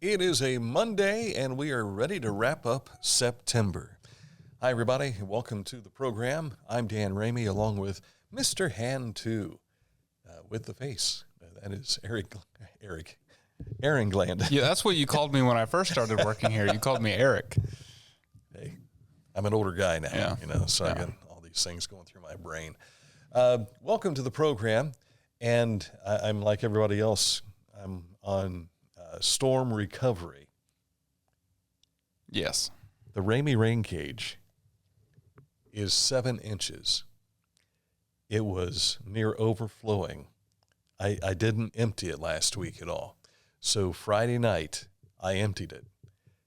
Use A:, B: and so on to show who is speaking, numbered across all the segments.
A: It is a Monday, and we are ready to wrap up September. Hi, everybody. Welcome to the program. I'm Dan Ramey, along with Mr. Hand 2, with the face. That is Aaron Gland.
B: Yeah, that's what you called me when I first started working here. You called me Eric.
A: Hey, I'm an older guy now, so I got all these things going through my brain. Welcome to the program, and I'm like everybody else. I'm on storm recovery.
B: Yes.
A: The Ramey rain gauge is 7 inches. It was near overflowing. I didn't empty it last week at all. So Friday night, I emptied it.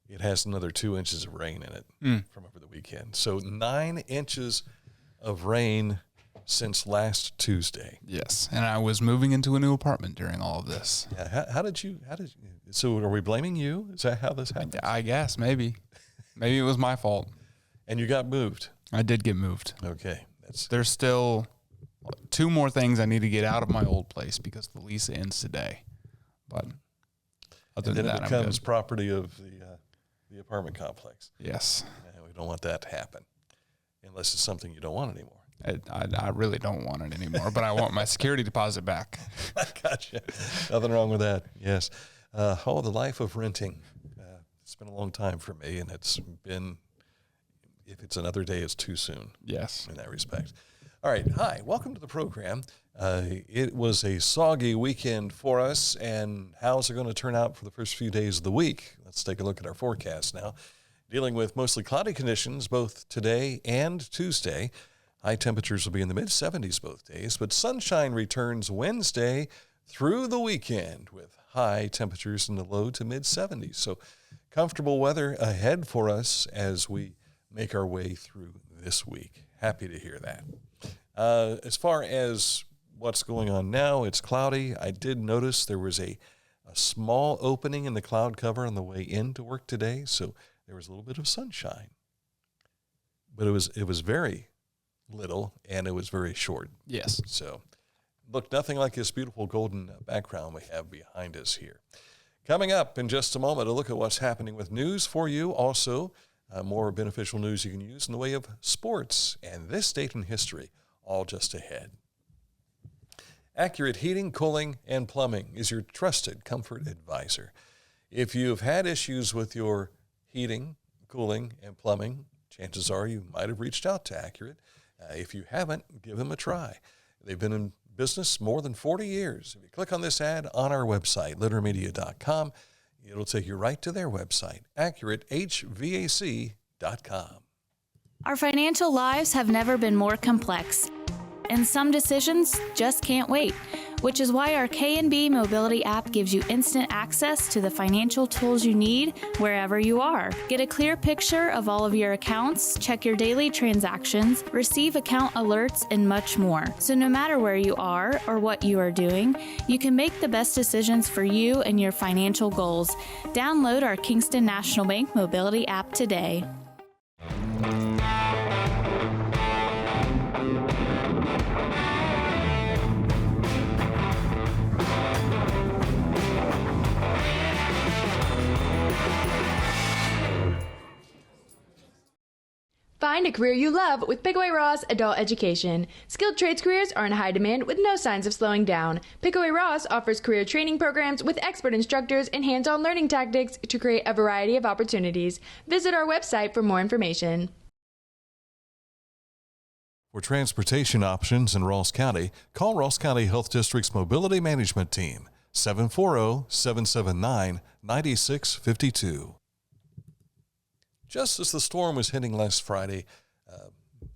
A: It has another 2 inches of rain in it from over the weekend. So 9 inches of rain since last Tuesday.
B: Yes. And I was moving into a new apartment during all of this.
A: Yeah. How did you, so are we blaming you? Is that how this happened?
B: I guess, maybe. Maybe it was my fault.
A: And you got moved?
B: I did get moved.
A: Okay.
B: There's still 2 more things I need to get out of my old place because the lease ends today. But other than that,
A: it becomes property of the apartment complex.
B: Yes.
A: And we don't want that to happen unless it's something you don't want anymore.
B: I really don't want it anymore, but I want my security deposit back.
A: I gotcha. Nothing wrong with that. Yes. The life of renting. It's been a long time for me, and it's been, if it's another day, it's too soon.
B: Yes.
A: In that respect. All right. Hi. Welcome to the program. It was a soggy weekend for us, and how's it going to turn out for the first few days of the week? Let's take a look at our forecast now. Dealing with mostly cloudy conditions both today and Tuesday. High temperatures will be in the mid-70s both days, but sunshine returns Wednesday through the weekend with high temperatures in the low to mid-70s. So comfortable weather ahead for us as we make our way through this week. Happy to hear that. As far as what's going on now, it's cloudy. I did notice there was a small opening in the cloud cover on the way into work today, so there was a little bit of sunshine. But it was very little, and it was very short.
B: Yes.
A: So, look, nothing like this beautiful golden background we have behind us here. Coming up in just a moment, a look at what's happening with news for you. Also, more beneficial news you can use in the way of sports and this date in history, all just ahead. Accurate Heating, Cooling, and Plumbing is your trusted comfort advisor. If you've had issues with your heating, cooling, and plumbing, chances are you might have reached out to Accurate. If you haven't, give them a try. They've been in business more than 40 years. If you click on this ad on our website, littermedia.com, it'll take you right to their website, accuratehvac.com.
C: Our financial lives have never been more complex, and some decisions just can't wait, which is why our K&B Mobility app gives you instant access to the financial tools you need wherever you are. Get a clear picture of all of your accounts, check your daily transactions, receive account alerts, and much more. So no matter where you are or what you are doing, you can make the best decisions for you and your financial goals. Download our Kingston National Bank Mobility app today.
D: Find a career you love with Pickaway Ross Adult Education. Skilled trades careers are in high demand with no signs of slowing down. Pickaway Ross offers career training programs with expert instructors and hands-on learning tactics to create a variety of opportunities. Visit our website for more information.
A: For transportation options in Ross County, call Ross County Health District's Mobility Management Team, 740-779-9652. Just as the storm was hitting last Friday,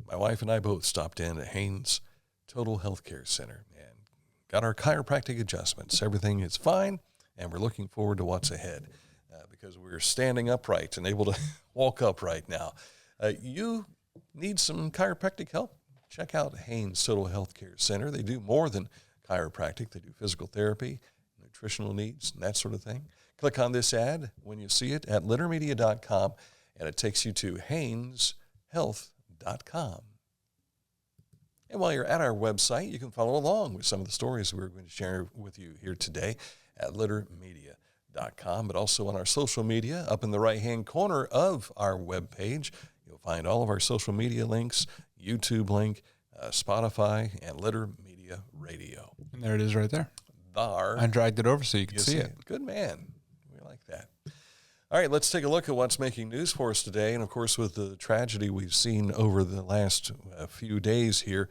A: my wife and I both stopped in at Haynes Total Health Care Center and got our chiropractic adjustments. Everything is fine, and we're looking forward to what's ahead because we're standing upright and able to walk upright now. You need some chiropractic help? Check out Haynes Total Health Care Center. They do more than chiropractic. They do physical therapy, nutritional needs, and that sort of thing. Click on this ad when you see it at littermedia.com. And it takes you to HaynesHealth.com. And while you're at our website, you can follow along with some of the stories we're going to share with you here today at littermedia.com. but also on our social media. Up in the right-hand corner of our webpage, you'll find all of our social media links, YouTube link, Spotify, and Litter Media Radio.
B: And there it is right there.
A: There.
B: I dragged it over so you can see it.
A: Good man. We like that. All right, let's take a look at what's making news for us today. And, of course, with the tragedy we've seen over the last few days here,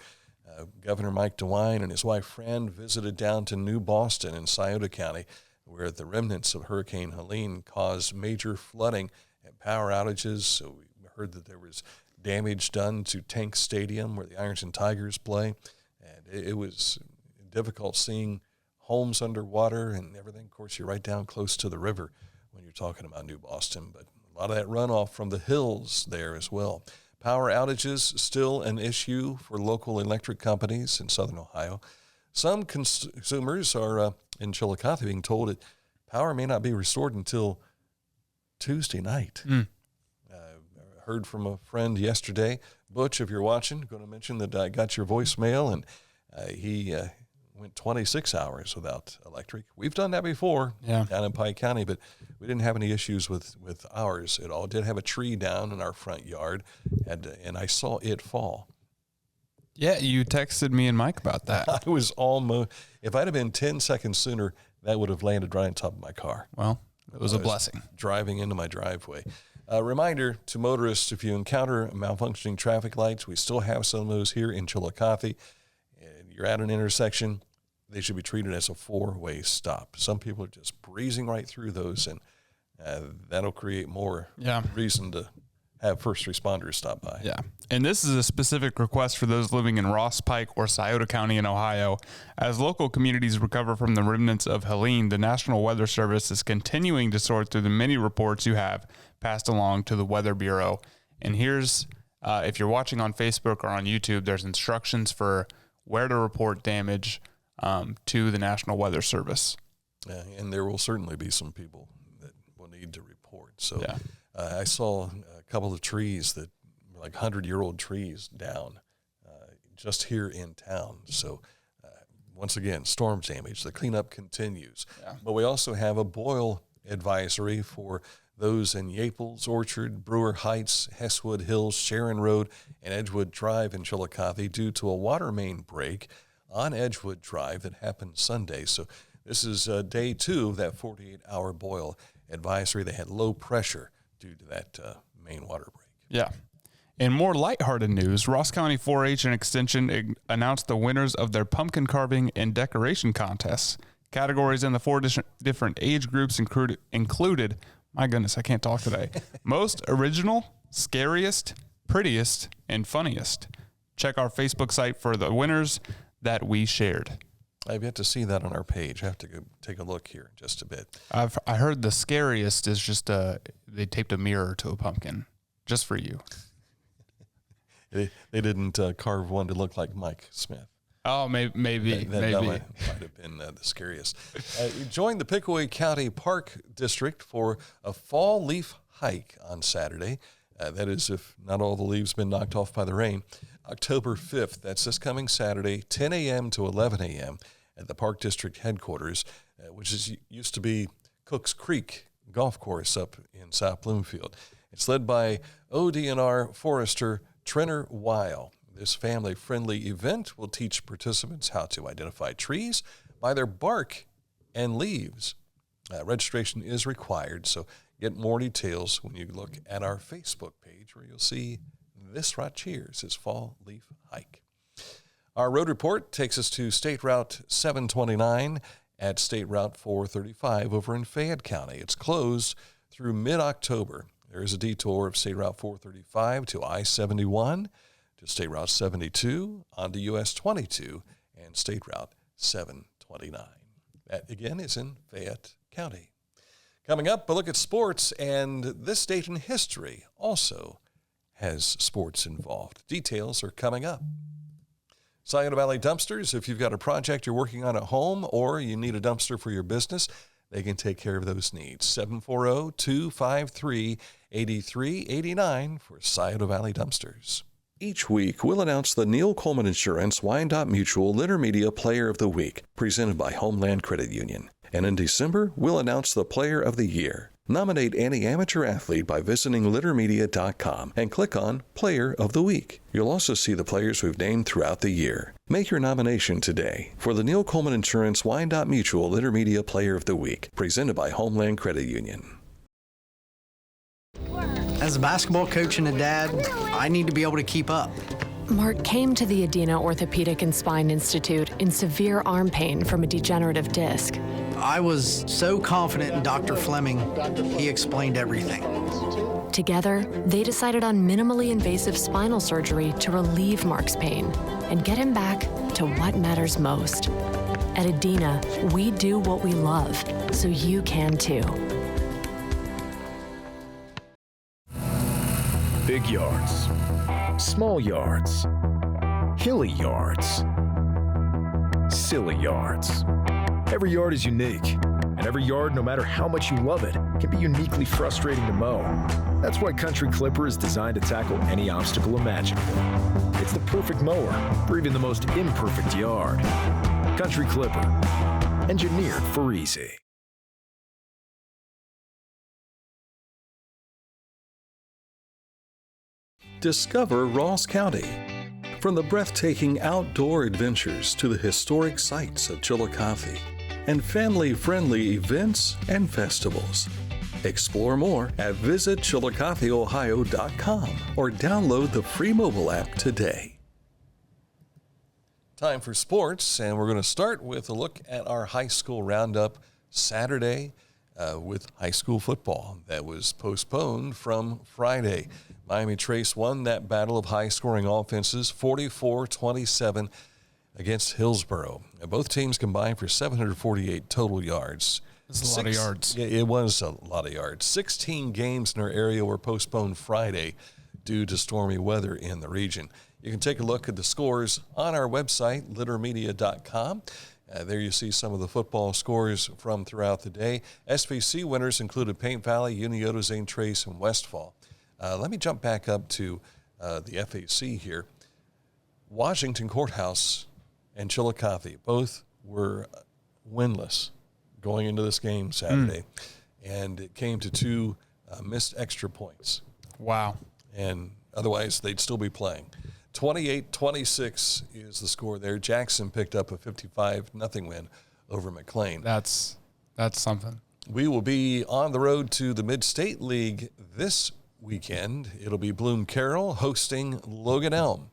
A: Governor Mike DeWine and his wife Fran visited down to New Boston in Scioto County, where the remnants of Hurricane Helene caused major flooding and power outages. So we heard that there was damage done to Tank Stadium, where the Ironton Tigers play. And it was difficult seeing homes underwater and everything. Of course, you're right down close to the river when you're talking about New Boston, but a lot of that runoff from the hills there as well. Power outages still an issue for local electric companies in southern Ohio. Some consumers are in Chillicothe being told that power may not be restored until Tuesday night. Heard from a friend yesterday, Butch, if you're watching, going to mention that I got your voicemail, and he went 26 hours without electric. We've done that before down in Pike County, but we didn't have any issues with ours at all. Did have a tree down in our front yard, and I saw it fall.
B: Yeah, you texted me and Mike about that.
A: I was almost, if I'd have been 10 seconds sooner, that would have landed right on top of my car.
B: Well, it was a blessing.
A: Driving into my driveway. A reminder to motorists, if you encounter malfunctioning traffic lights, we still have some of those here in Chillicothe. And you're at an intersection, they should be treated as a four-way stop. Some people are just breezing right through those, and that'll create more reason to have first responders stop by.
B: Yeah. And this is a specific request for those living in Ross Pike or Scioto County in Ohio. As local communities recover from the remnants of Helene, the National Weather Service is continuing to sort through the many reports you have passed along to the Weather Bureau. And here's, if you're watching on Facebook or on YouTube, there's instructions for where to report damage to the National Weather Service.
A: And there will certainly be some people that will need to report. So I saw a couple of trees that were like 100-year-old trees down just here in town. So once again, storm damage. The cleanup continues. Yeah. But we also have a boil advisory for those in Yaples, Orchard, Brewer Heights, Hesswood Hills, Sharon Road, and Edgewood Drive in Chillicothe due to a water main break on Edgewood Drive that happened Sunday. So this is day 2 of that 48-hour boil advisory. They had low pressure due to that main water break.
B: Yeah. In more lighthearted news, Ross County 4-H and Extension announced the winners of their pumpkin carving and decoration contests. Categories in the 4 different age groups included, my goodness, I can't talk today, most original, scariest, prettiest, and funniest. Check our Facebook site for the winners that we shared.
A: I've yet to see that on our page. I have to go take a look here in just a bit.
B: I heard the scariest is just they taped a mirror to a pumpkin just for you.
A: They didn't carve one to look like Mike Smith.
B: Oh, maybe.
A: That might have been the scariest. Join the Pickaway County Park District for a fall leaf hike on Saturday. That is, if not all the leaves been knocked off by the rain. October 5th, that's this coming Saturday, 10 a.m. to 11 a.m. at the Park District headquarters, which used to be Cooks Creek Golf Course up in South Bloomfield. It's led by ODNR forester Trenner Weil. This family-friendly event will teach participants how to identify trees by their bark and leaves. Registration is required, so get more details when you look at our Facebook page, where you'll see this right here, his fall leaf hike. Our road report takes us to State Route 729 at State Route 435 over in Fayette County. It's closed through mid-October. There is a detour of State Route 435 to I-71, to State Route 72, onto US 22, and State Route 729. That, again, is in Fayette County. Coming up, a look at sports, and this date in history also has sports involved. Details are coming up. Scioto Valley Dumpsters, if you've got a project you're working on at home or you need a dumpster for your business, they can take care of those needs. 740-253-8389 for Scioto Valley Dumpsters. Each week, we'll announce the Neil Coleman Insurance Wyandotte Mutual Litter Media Player of the Week, presented by Homeland Credit Union. And in December, we'll announce the Player of the Year. Nominate any amateur athlete by visiting littermedia.com and click on Player of the Week. You'll also see the players we've named throughout the year. Make your nomination today for the Neil Coleman Insurance Wyandotte Mutual Litter Media Player of the Week, presented by Homeland Credit Union.
E: As a basketball coach and a dad, I need to be able to keep up.
F: Mark came to the Adena Orthopedic and Spine Institute in severe arm pain from a degenerative disc.
E: I was so confident in Dr. Fleming, he explained everything.
F: Together, they decided on minimally invasive spinal surgery to relieve Mark's pain and get him back to what matters most. At Adena, we do what we love, so you can too.
G: Big yards, small yards, hilly yards, silly yards. Every yard is unique, and every yard, no matter how much you love it, can be uniquely frustrating to mow. That's why Country Clipper is designed to tackle any obstacle imaginable. It's the perfect mower for even the most imperfect yard. Country Clipper, engineered for easy.
A: Discover Ross County. From the breathtaking outdoor adventures to the historic sights of Chillicothe and family-friendly events and festivals. Explore more at visitchillicotheohio.com or download the free mobile app today. Time for sports, and we're going to start with a look at our high school roundup Saturday with high school football that was postponed from Friday. Miami Trace won that battle of high-scoring offenses, 44-27 against Hillsboro. Both teams combined for 748 total yards.
B: That's a lot of yards.
A: Yeah, it was a lot of yards. 16 games in our area were postponed Friday due to stormy weather in the region. You can take a look at the scores on our website, littermedia.com. There you see some of the football scores from throughout the day. SVC winners included Paint Valley, Unioto, Zane Trace, and Westfall. Let me jump back up to the FAC here. Washington Courthouse and Chillicothe both were winless going into this game Saturday, and it came to two missed extra points.
B: Wow.
A: And otherwise, they'd still be playing. 28-26 is the score there. Jackson picked up a 55-0 win over McLean.
B: That's something.
A: We will be on the road to the Mid-State League this weekend. It'll be Bloom Carroll hosting Logan Elm.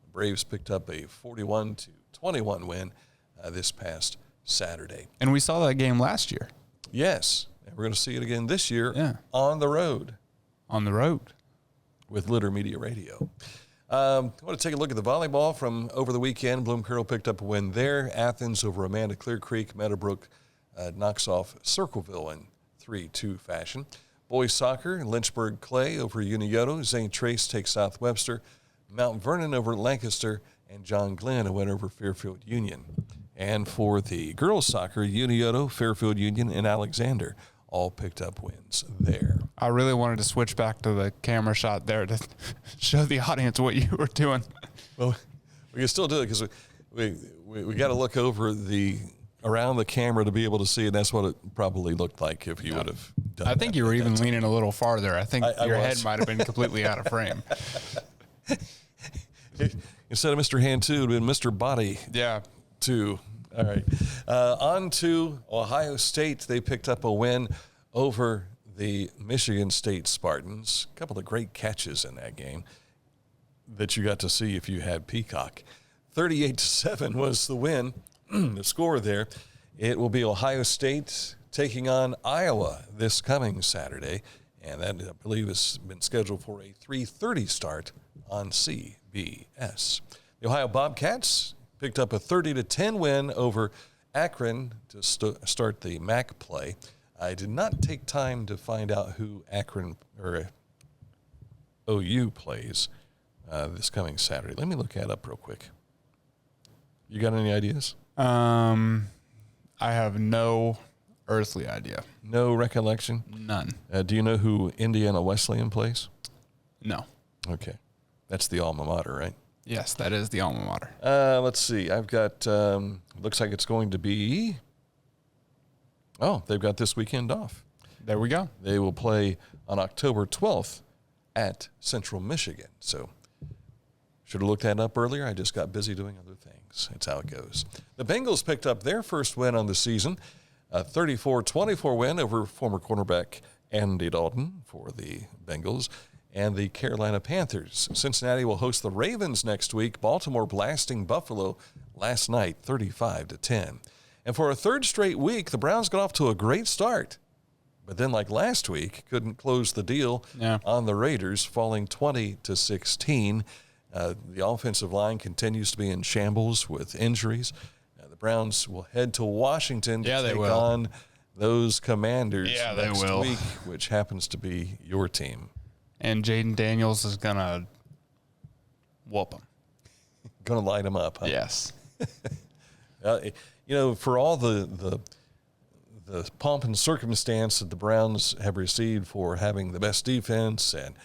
A: The Braves picked up a 41-21 win this past Saturday.
B: And we saw that game last year.
A: Yes, and we're going to see it again this year on the road.
B: On the road.
A: With Litter Media Radio. I want to take a look at the volleyball from over the weekend. Bloom Carroll picked up a win there. Athens over Amanda Clear Creek. Meadowbrook knocks off Circleville in 3-2 fashion. Boys soccer, Lynchburg Clay over Unioto. Zane Trace takes South Webster. Mount Vernon over Lancaster. And John Glenn a win over Fairfield Union. And for the girls soccer, Unioto, Fairfield Union, and Alexander all picked up wins there.
B: I really wanted to switch back to the camera shot there to show the audience what you were doing.
A: Well, we can still do it because we got to look over around the camera to be able to see, and that's what it probably looked like if you would have done
B: I think you were even leaning a little farther. I think your head might have been completely out of frame.
A: Instead of Mr. Hand 2, it would have been Mr. Body 2. All right. On to Ohio State. They picked up a win over the Michigan State Spartans. A couple of great catches in that game that you got to see if you had Peacock. 38-7 was the win, the score there. It will be Ohio State taking on Iowa this coming Saturday, and that, I believe, has been scheduled for a 3:30 start on CBS. The Ohio Bobcats picked up a 30-10 win over Akron to start the MAC play. I did not take time to find out who Akron or OU plays this coming Saturday. Let me look that up real quick. You got any ideas?
B: I have no earthly idea.
A: No recollection?
B: None.
A: Do you know who Indiana Wesleyan plays?
B: No.
A: Okay. That's the alma mater, right?
B: Yes, that is the alma mater.
A: Let's see. I've got, looks like it's going to be Oh, they've got this weekend off.
B: There we go.
A: They will play on October 12th at Central Michigan. So should have looked that up earlier. I just got busy doing other things. That's how it goes. The Bengals picked up their first win on the season, a 34-24 win over former cornerback Andy Dalton for the Bengals and the Carolina Panthers. Cincinnati will host the Ravens next week. Baltimore blasting Buffalo last night, 35-10. And for a third straight week, the Browns got off to a great start. But then, like last week, couldn't close the deal on the Raiders, falling 20-16. The offensive line continues to be in shambles with injuries. The Browns will head to Washington to take on those Commanders next week, which happens to be your team.
B: And Jaden Daniels is going to whoop them.
A: Going to light them up, huh?
B: Yes.
A: For all the pomp and circumstance that the Browns have received for having the best defense and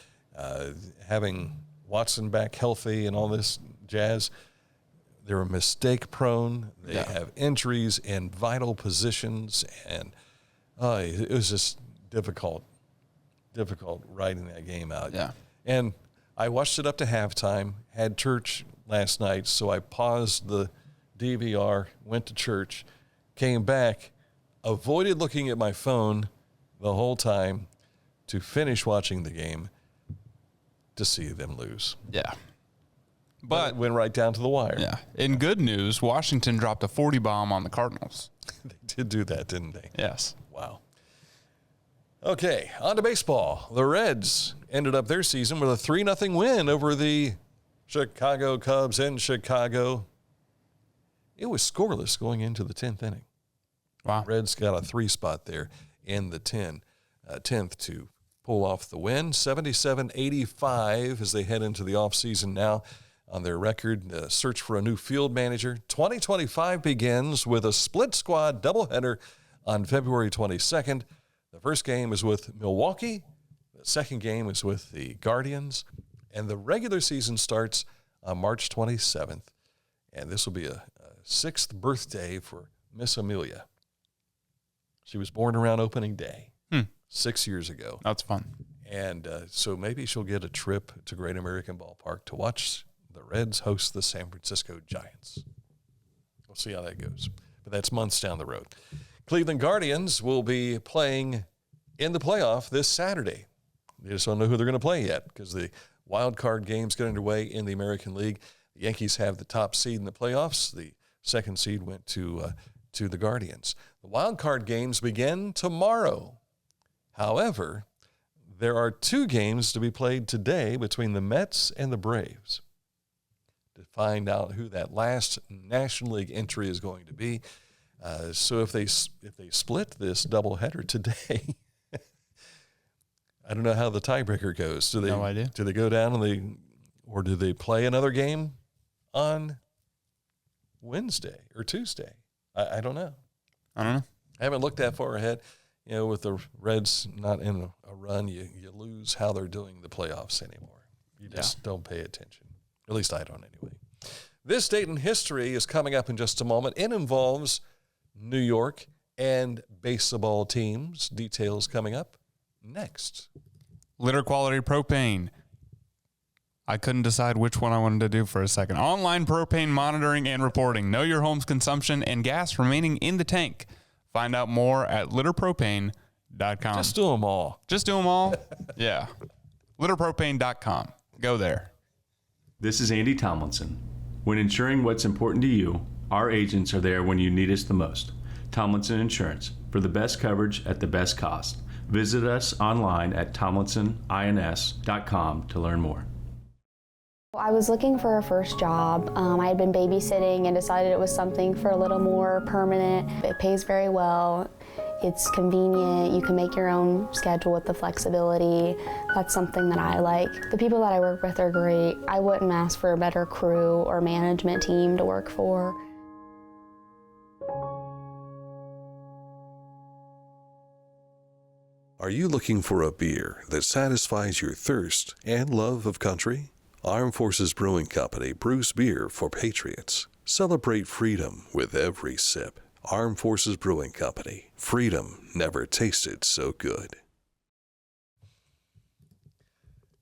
A: having Watson back healthy and all this jazz, they're mistake prone. They have injuries in vital positions, and it was just difficult writing that game out.
B: Yeah.
A: And I watched it up to halftime, had church last night, so I paused the DVR, went to church, came back, avoided looking at my phone the whole time to finish watching the game to see them lose.
B: Yeah.
A: But it went right down to the wire.
B: Yeah. In good news, Washington dropped a 40 bomb on the Cardinals.
A: They did do that, didn't they?
B: Yes.
A: Wow. Okay, on to baseball. The Reds ended up their season with a 3-0 win over the Chicago Cubs in Chicago. It was scoreless going into the 10th inning.
B: Wow.
A: Reds got a 3 spot there in the 10th to pull off the win. 77-85 as they head into the offseason now on their record. Search for a new field manager. 2025 begins with a split squad doubleheader on February 22nd. The first game is with Milwaukee. The second game is with the Guardians. And the regular season starts on March 27th. And this will be a 6th birthday for Miss Amelia. She was born around opening day 6 years ago.
B: That's fun.
A: And so maybe she'll get a trip to Great American Ballpark to watch the Reds host the San Francisco Giants. We'll see how that goes. But that's months down the road. Cleveland Guardians will be playing in the playoff this Saturday. They just don't know who they're going to play yet because the wild card games get underway in the American League. The Yankees have the top seed in the playoffs. The second seed went to the Guardians. The wild card games begin tomorrow. However, there are 2 games to be played today between the Mets and the Braves to find out who that last National League entry is going to be. So if they split this doubleheader today, I don't know how the tiebreaker goes.
B: No idea.
A: Do they go down or do they play another game on Wednesday or Tuesday? I don't know.
B: I don't know.
A: I haven't looked that far ahead. With the Reds not in a run, you lose how they're doing the playoffs anymore. You just don't pay attention. At least I don't anyway. This date in history is coming up in just a moment. It involves New York and baseball teams. Details coming up next.
B: Litter quality propane. I couldn't decide which one I wanted to do for a second. Online propane monitoring and reporting. Know your home's consumption and gas remaining in the tank. Find out more at litterpropane.com.
A: Just do them all.
B: Just do them all? Yeah. Litterpropane.com. Go there.
H: This is Andy Tomlinson. When insuring what's important to you, our agents are there when you need us the most. Tomlinson Insurance, for the best coverage at the best cost. Visit us online at tomlinsonins.com to learn more.
I: I was looking for a first job. I had been babysitting and decided it was something for a little more permanent. It pays very well. It's convenient. You can make your own schedule with the flexibility. That's something that I like. The people that I work with are great. I wouldn't ask for a better crew or management team to work for.
J: Are you looking for a beer that satisfies your thirst and love of country? Armed Forces Brewing Company brews beer for patriots. Celebrate freedom with every sip. Armed Forces Brewing Company. Freedom never tasted so good.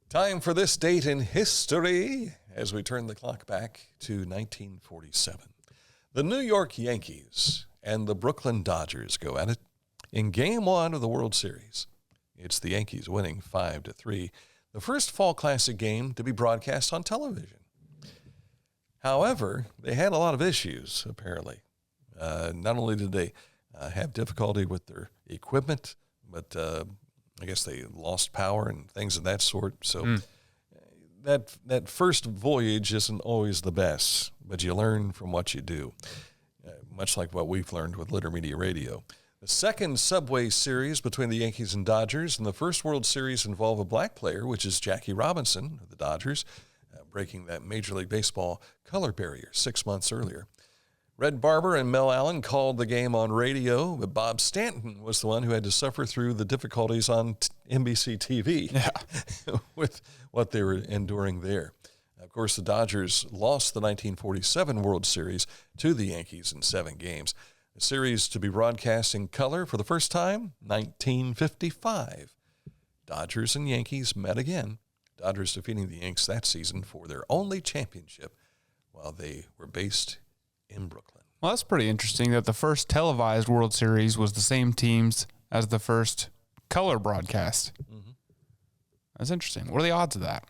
J: Time for this date in history as we turn the clock back to 1947. The New York Yankees and the Brooklyn Dodgers go at it in Game 1 of the World Series. It's the Yankees winning 5-3, the first Fall Classic game to be broadcast on television. However, they had a lot of issues, apparently. Not only did they have difficulty with their equipment, but I guess they lost power and things of that sort. So that first voyage isn't always the best, but you learn from what you do, much like what we've learned with Litter Media Radio. The second Subway Series between the Yankees and Dodgers and the first World Series involve a black player, which is Jackie Robinson of the Dodgers, breaking that Major League Baseball color barrier 6 months earlier. Red Barber and Mel Allen called the game on radio, but Bob Stanton was the one who had to suffer through the difficulties on NBC TV with what they were enduring there. Of course, the Dodgers lost the 1947 World Series to the Yankees in 7 games. The series to be broadcast in color for the first time, 1955. Dodgers and Yankees met again. Dodgers defeating the Yanks that season for their only championship while they were based in Brooklyn.
B: Well, that's pretty interesting that the first televised World Series was the same teams as the first color broadcast. Mm-hmm. That's interesting. What are the odds of that?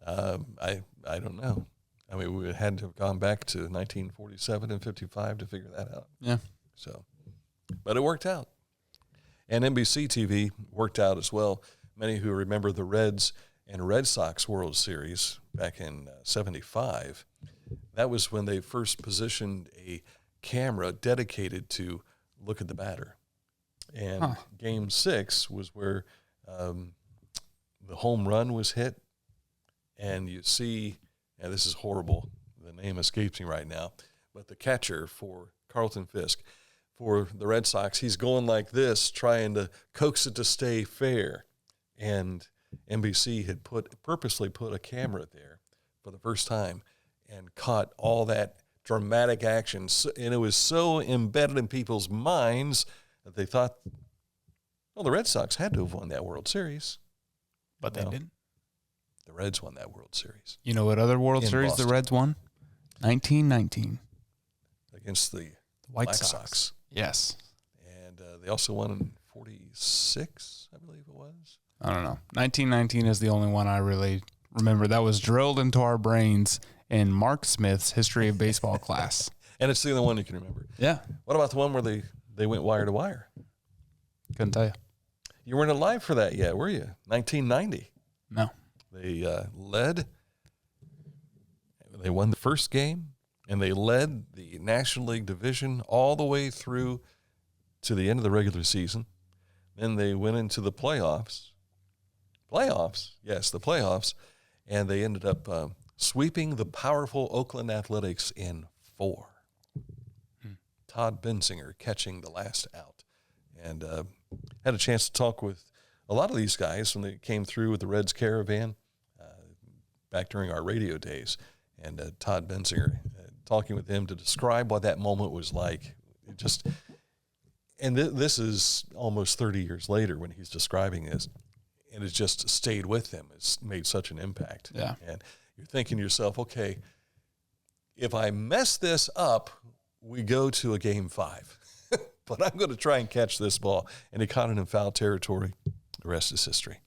A: I don't know. I mean, we had to have gone back to 1947 and 55 to figure that out.
B: Yeah.
A: So, but it worked out. And NBC TV worked out as well. Many who remember the Reds and Red Sox World Series back in 75, that was when they first positioned a camera dedicated to look at the batter. And Game 6 was where the home run was hit. And you see, and this is horrible, the name escapes me right now, but the catcher for Carlton Fisk, for the Red Sox, he's going like this, trying to coax it to stay fair. And NBC had purposely put a camera there for the first time and caught all that dramatic action. And it was so embedded in people's minds that they thought, well, the Red Sox had to have won that World Series.
B: But they didn't.
A: The Reds won that World Series.
B: You know what other World Series
A: Boston.
B: the Reds won? 1919.
A: Against the
B: White
A: Black
B: Sox. Yes.
A: And they also won in 46, I believe it was.
B: I don't know. 1919 is the only one I really remember. That was drilled into our brains in Mark Smith's History of Baseball class.
A: And it's the only one you can remember.
B: Yeah.
A: What about the one where they went wire to wire?
B: Couldn't tell you.
A: You weren't alive for that yet, were you? 1990.
B: No.
A: They led. They won the first game, and they led the National League division all the way through to the end of the regular season. Then they went into the playoffs. Yes, the playoffs. And they ended up sweeping the powerful Oakland Athletics in 4. Todd Benzinger catching the last out. And had a chance to talk with a lot of these guys when they came through with the Reds Caravan back during our radio days. And Todd Benzinger, talking with him to describe what that moment was like. This is almost 30 years later when he's describing this. And it's just stayed with him. It's made such an impact.
B: Yeah.
A: And you're thinking to yourself, okay, if I mess this up, we go to a Game 5. But I'm going to try and catch this ball. And he caught it in foul territory. The rest is history.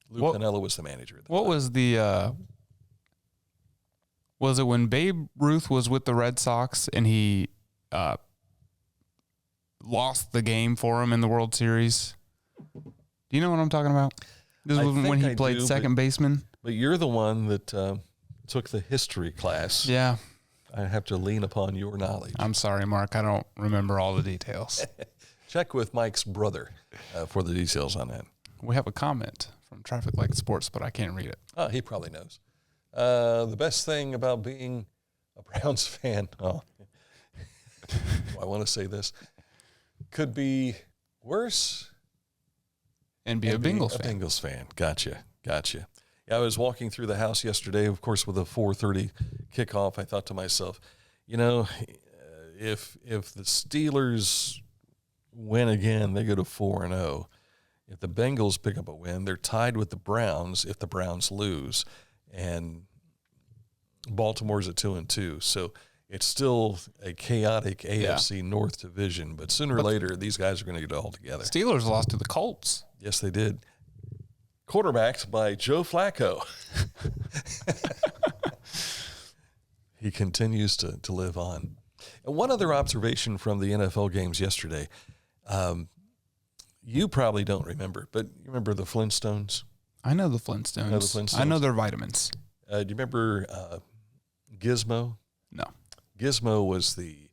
A: Lou Piniella was the manager at the time.
B: Was the was it when Babe Ruth was with the Red Sox and he lost the game for him in the World Series? Do you know what I'm talking about? This was when he played second baseman.
A: But you're the one that took the history class.
B: Yeah.
A: I have to lean upon your knowledge.
B: I'm sorry, Mark. I don't remember all the details.
A: Check with Mike's brother for the details on that.
B: We have a comment from Traffic Like Sports, but I can't read it.
A: Oh, he probably knows. The best thing about being a Browns fan, I want to say this, could be worse.
B: And be a Bengals fan.
A: A Bengals fan. Gotcha. Yeah, I was walking through the house yesterday, of course, with a 4:30 kickoff. I thought to myself,
J: if the Steelers win again, they go to 4-0. If the Bengals pick up a win, they're tied with the Browns if the Browns lose. And Baltimore's at 2-2. So it's still a chaotic AFC North division. But sooner or later, these guys are going to get it all together.
B: Steelers lost to the Colts.
J: Yes, they did. Quarterbacked by Joe Flacco. He continues to live on. And one other observation from the NFL games yesterday. You probably don't remember, but you remember the Flintstones?
B: I know the Flintstones. I know their vitamins.
J: Do you remember Gizmo?
B: No.
J: Gizmo was the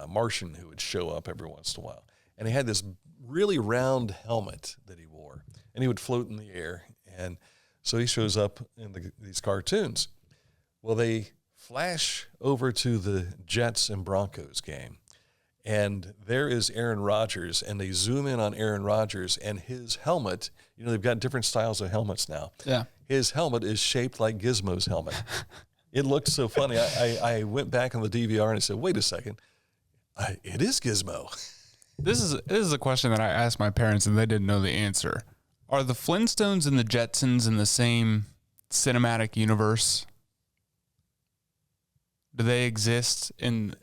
J: Martian who would show up every once in a while. And he had this really round helmet that he wore, and he would float in the air. And so he shows up in these cartoons. Well, they flash over to the Jets and Broncos game, and there is Aaron Rodgers, and they zoom in on Aaron Rodgers and his helmet. You know, they've got different styles of helmets now.
B: Yeah.
J: His helmet is shaped like Gizmo's helmet. It looked so funny. I went back on the DVR and I said, wait a second, it is Gizmo.
B: This is a question that I asked my parents, and they didn't know the answer. Are the Flintstones and the Jetsons in the same cinematic universe? Do they exist on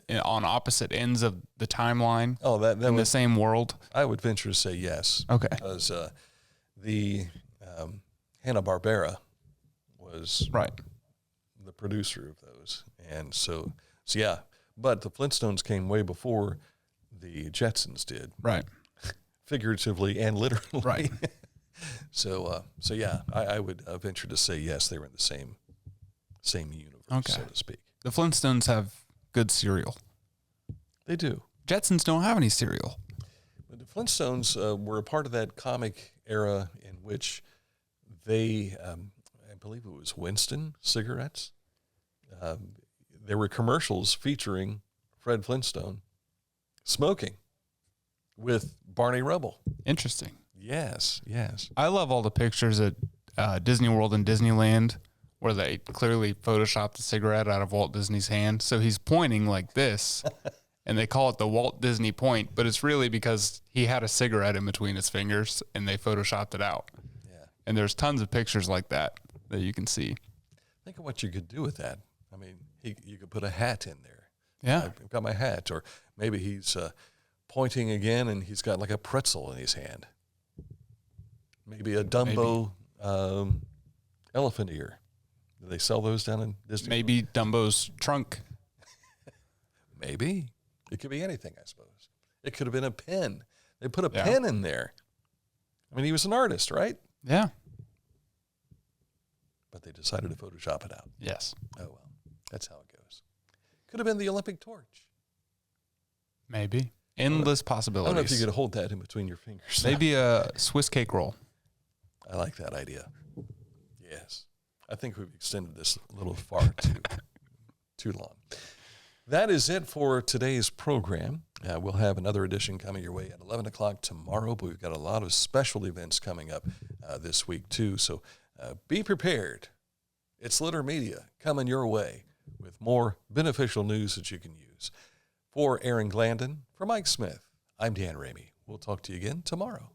B: opposite ends of the timeline?
J: Oh, that
B: in the same world?
J: I would venture to say yes.
B: Okay.
J: Because the Hanna-Barbera was the producer of those. And so yeah. But the Flintstones came way before the Jetsons did.
B: Right.
J: Figuratively and literally.
B: Right.
J: So yeah, I would venture to say yes, they were in the same universe, so to speak.
B: The Flintstones have good cereal.
J: They do.
B: Jetsons don't have any cereal.
J: But the Flintstones were a part of that comic era in which they, I believe it was Winston cigarettes. There were commercials featuring Fred Flintstone smoking with Barney Rubble.
B: Interesting.
J: Yes.
B: I love all the pictures at Disney World and Disneyland where they clearly photoshopped the cigarette out of Walt Disney's hand. So he's pointing like this, and they call it the Walt Disney point, but it's really because he had a cigarette in between his fingers, and they photoshopped it out.
J: Yeah.
B: And there's tons of pictures like that you can see.
J: Think of what you could do with that. I mean, you could put a hat in there.
B: Yeah.
J: I've got my hat. Or maybe he's pointing again, and he's got like a pretzel in his hand. Maybe a Dumbo elephant ear. Do they sell those down in Disney?
B: Maybe Dumbo's trunk.
J: Maybe. It could be anything, I suppose. It could have been a pen. They put a pen in there. I mean, he was an artist, right?
B: Yeah.
J: But they decided to Photoshop it out.
B: Yes.
J: Oh, well. That's how it goes. Could have been the Olympic torch.
B: Maybe. Endless possibilities.
J: I don't know if you could hold that in between your fingers.
B: Maybe a Swiss cake roll.
J: I like that idea. Yes. I think we've extended this a little far too long. That is it for today's program. We'll have another edition coming your way at 11 o'clock tomorrow, but we've got a lot of special events coming up this week too. So be prepared. It's Litter Media coming your way with more beneficial news that you can use. For Aaron Glandon, for Mike Smith, I'm Dan Ramey. We'll talk to you again tomorrow.